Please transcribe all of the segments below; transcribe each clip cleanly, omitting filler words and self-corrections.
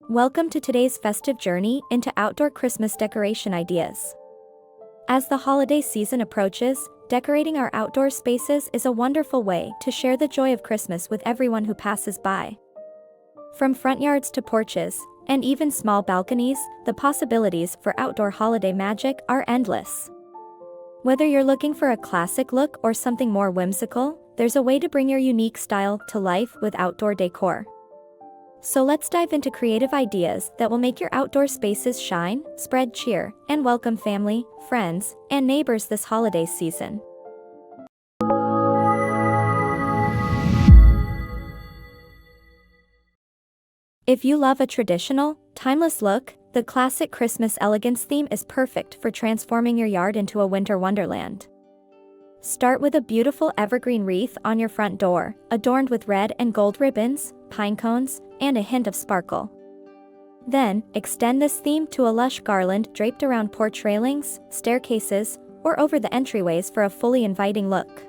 Welcome to today's festive journey into outdoor Christmas decoration ideas. As the holiday season approaches, decorating our outdoor spaces is a wonderful way to share the joy of Christmas with everyone who passes by. From front yards to porches, and even small balconies, the possibilities for outdoor holiday magic are endless. Whether you're looking for a classic look or something more whimsical, there's a way to bring your unique style to life with outdoor decor. So let's dive into creative ideas that will make your outdoor spaces shine, spread cheer, and welcome family, friends, and neighbors this holiday season. If you love a traditional, timeless look, the classic Christmas elegance theme is perfect for transforming your yard into a winter wonderland. Start with a beautiful evergreen wreath on your front door, adorned with red and gold ribbons, pine cones, and a hint of sparkle. Then, extend this theme to a lush garland draped around porch railings, staircases, or over the entryways for a fully inviting look.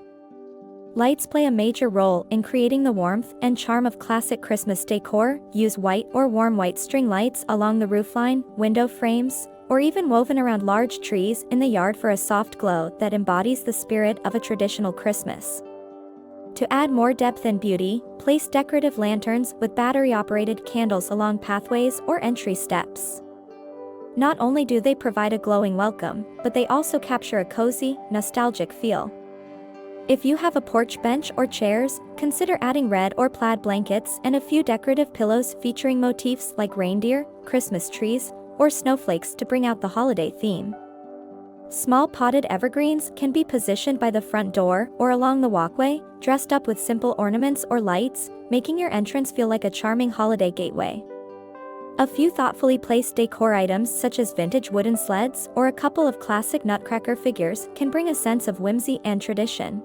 Lights play a major role in creating the warmth and charm of classic Christmas decor. Use white or warm white string lights along the roofline, window frames, or even woven around large trees in the yard for a soft glow that embodies the spirit of a traditional Christmas. To add more depth and beauty, place decorative lanterns with battery-operated candles along pathways or entry steps. Not only do they provide a glowing welcome, but they also capture a cozy, nostalgic feel. If you have a porch bench or chairs, consider adding red or plaid blankets and a few decorative pillows featuring motifs like reindeer, Christmas trees, or snowflakes to bring out the holiday theme. Small potted evergreens can be positioned by the front door or along the walkway, dressed up with simple ornaments or lights, making your entrance feel like a charming holiday gateway. A few thoughtfully placed decor items such as vintage wooden sleds or a couple of classic nutcracker figures can bring a sense of whimsy and tradition.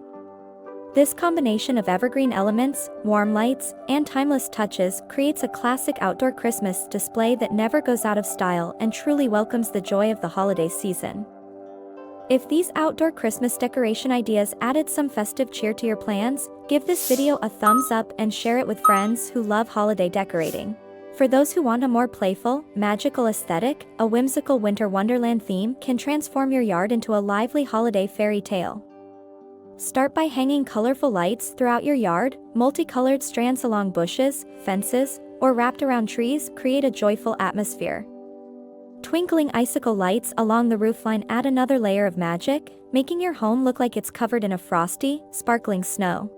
This combination of evergreen elements, warm lights, and timeless touches creates a classic outdoor Christmas display that never goes out of style and truly welcomes the joy of the holiday season. If these outdoor Christmas decoration ideas added some festive cheer to your plans, give this video a thumbs up and share it with friends who love holiday decorating. For those who want a more playful, magical aesthetic, a whimsical winter wonderland theme can transform your yard into a lively holiday fairy tale. Start by hanging colorful lights throughout your yard. Multicolored strands along bushes, fences, or wrapped around trees create a joyful atmosphere. Twinkling icicle lights along the roofline add another layer of magic, making your home look like it's covered in a frosty, sparkling snow.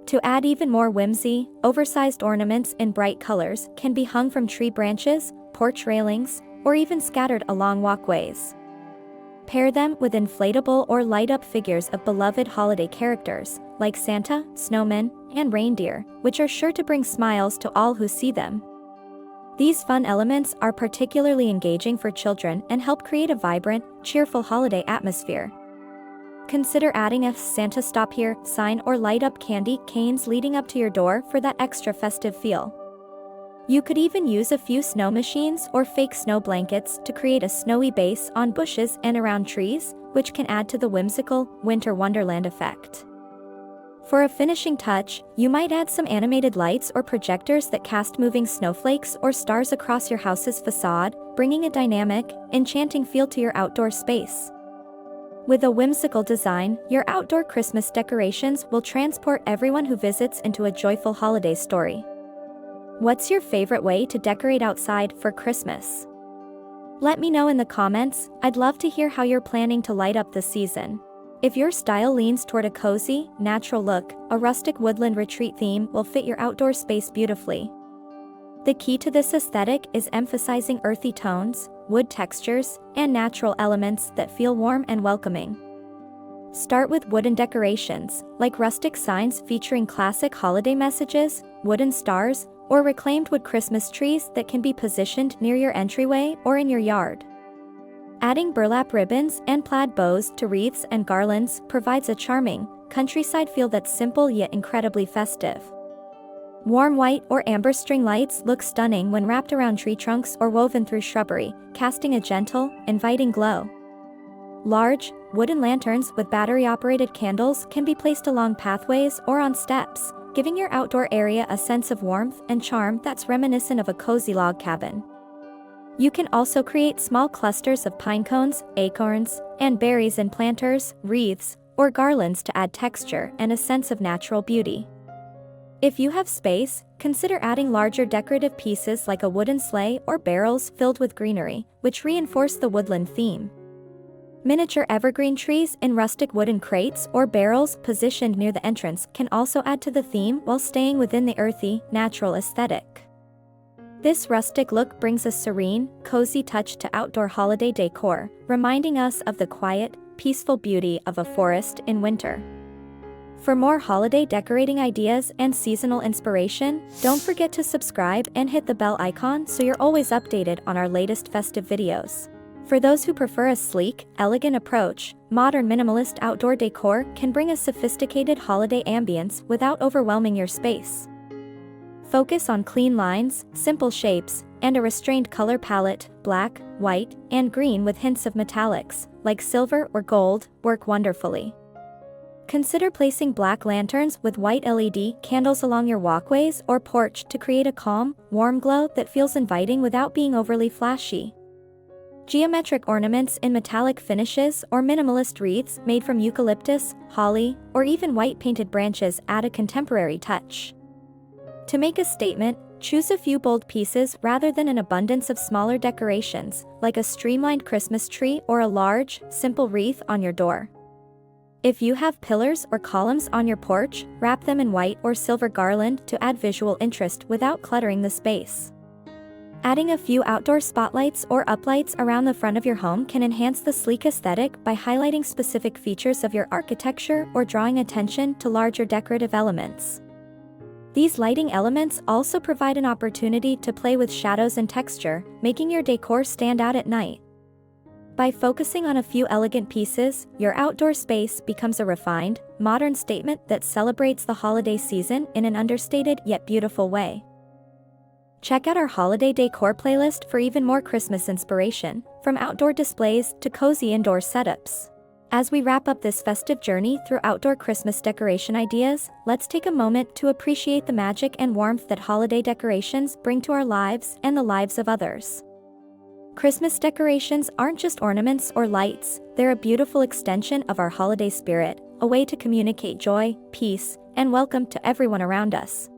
To add even more whimsy, oversized ornaments in bright colors can be hung from tree branches, porch railings, or even scattered along walkways. Pair them with inflatable or light-up figures of beloved holiday characters, like Santa, snowmen, and reindeer, which are sure to bring smiles to all who see them. These fun elements are particularly engaging for children and help create a vibrant, cheerful holiday atmosphere. Consider adding a "Santa Stop Here" sign or light-up candy canes leading up to your door for that extra festive feel. You could even use a few snow machines or fake snow blankets to create a snowy base on bushes and around trees, which can add to the whimsical, winter wonderland effect. For a finishing touch, you might add some animated lights or projectors that cast moving snowflakes or stars across your house's facade, bringing a dynamic, enchanting feel to your outdoor space. With a whimsical design, your outdoor Christmas decorations will transport everyone who visits into a joyful holiday story. What's your favorite way to decorate outside for Christmas? Let me know in the comments. I'd love to hear how you're planning to light up the season. If your style leans toward a cozy, natural look, a rustic woodland retreat theme will fit your outdoor space beautifully. The key to this aesthetic is emphasizing earthy tones, wood textures, and natural elements that feel warm and welcoming. Start with wooden decorations, like rustic signs featuring classic holiday messages, wooden stars, or reclaimed wood Christmas trees that can be positioned near your entryway or in your yard. Adding burlap ribbons and plaid bows to wreaths and garlands provides a charming, countryside feel that's simple yet incredibly festive. Warm white or amber string lights look stunning when wrapped around tree trunks or woven through shrubbery, casting a gentle, inviting glow. Large, wooden lanterns with battery-operated candles can be placed along pathways or on steps, giving your outdoor area a sense of warmth and charm that's reminiscent of a cozy log cabin. You can also create small clusters of pine cones, acorns, and berries in planters, wreaths, or garlands to add texture and a sense of natural beauty. If you have space, consider adding larger decorative pieces like a wooden sleigh or barrels filled with greenery, which reinforce the woodland theme. Miniature evergreen trees in rustic wooden crates or barrels positioned near the entrance can also add to the theme while staying within the earthy, natural aesthetic. This rustic look brings a serene, cozy touch to outdoor holiday decor, reminding us of the quiet, peaceful beauty of a forest in winter. For more holiday decorating ideas and seasonal inspiration, don't forget to subscribe and hit the bell icon so you're always updated on our latest festive videos. For those who prefer a sleek, elegant approach, modern minimalist outdoor decor can bring a sophisticated holiday ambience without overwhelming your space. Focus on clean lines, simple shapes, and a restrained color palette. Black, white, and green with hints of metallics, like silver or gold, work wonderfully. Consider placing black lanterns with white LED candles along your walkways or porch to create a calm, warm glow that feels inviting without being overly flashy. Geometric ornaments in metallic finishes or minimalist wreaths made from eucalyptus, holly, or even white painted branches add a contemporary touch. To make a statement, choose a few bold pieces rather than an abundance of smaller decorations, like a streamlined Christmas tree or a large, simple wreath on your door. If you have pillars or columns on your porch, wrap them in white or silver garland to add visual interest without cluttering the space. Adding a few outdoor spotlights or uplights around the front of your home can enhance the sleek aesthetic by highlighting specific features of your architecture or drawing attention to larger decorative elements. These lighting elements also provide an opportunity to play with shadows and texture, making your decor stand out at night. By focusing on a few elegant pieces, your outdoor space becomes a refined, modern statement that celebrates the holiday season in an understated yet beautiful way. Check out our holiday decor playlist for even more Christmas inspiration, from outdoor displays to cozy indoor setups. As we wrap up this festive journey through outdoor Christmas decoration ideas, let's take a moment to appreciate the magic and warmth that holiday decorations bring to our lives and the lives of others. Christmas decorations aren't just ornaments or lights, they're a beautiful extension of our holiday spirit, a way to communicate joy, peace, and welcome to everyone around us.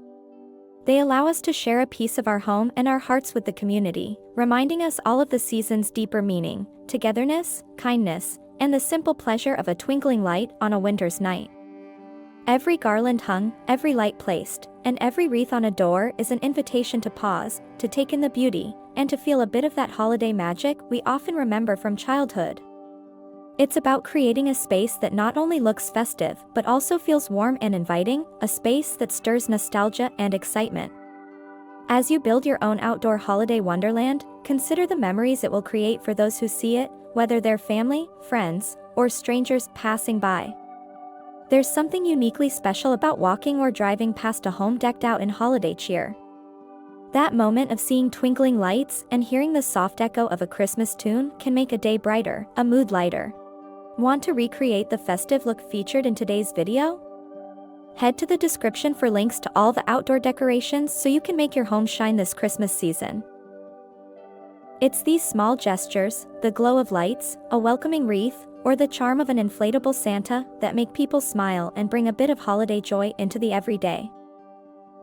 They allow us to share a piece of our home and our hearts with the community, reminding us all of the season's deeper meaning, togetherness, kindness, and the simple pleasure of a twinkling light on a winter's night. Every garland hung, every light placed, and every wreath on a door is an invitation to pause, to take in the beauty, and to feel a bit of that holiday magic we often remember from childhood. It's about creating a space that not only looks festive but also feels warm and inviting, a space that stirs nostalgia and excitement. As you build your own outdoor holiday wonderland, consider the memories it will create for those who see it, whether they're family, friends, or strangers passing by. There's something uniquely special about walking or driving past a home decked out in holiday cheer. That moment of seeing twinkling lights and hearing the soft echo of a Christmas tune can make a day brighter, a mood lighter. Want to recreate the festive look featured in today's video? Head to the description for links to all the outdoor decorations so you can make your home shine this Christmas season. It's these small gestures, the glow of lights, a welcoming wreath, or the charm of an inflatable Santa that make people smile and bring a bit of holiday joy into the everyday.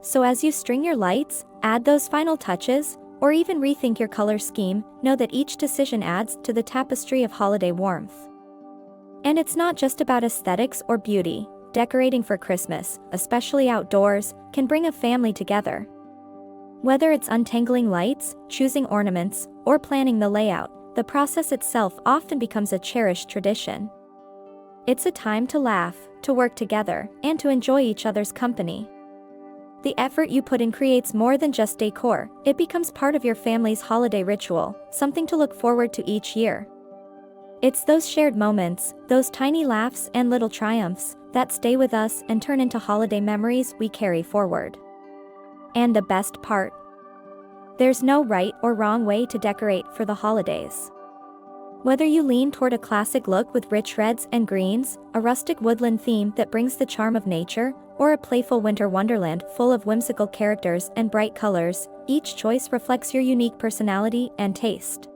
So as you string your lights, add those final touches, or even rethink your color scheme, know that each decision adds to the tapestry of holiday warmth. And it's not just about aesthetics or beauty. Decorating for Christmas, especially outdoors, can bring a family together. Whether it's untangling lights, choosing ornaments, or planning the layout, the process itself often becomes a cherished tradition. It's a time to laugh, to work together, and to enjoy each other's company. The effort you put in creates more than just decor, it becomes part of your family's holiday ritual, something to look forward to each year. It's those shared moments, those tiny laughs and little triumphs, that stay with us and turn into holiday memories we carry forward. And the best part? There's no right or wrong way to decorate for the holidays. Whether you lean toward a classic look with rich reds and greens, a rustic woodland theme that brings the charm of nature, or a playful winter wonderland full of whimsical characters and bright colors, each choice reflects your unique personality and taste.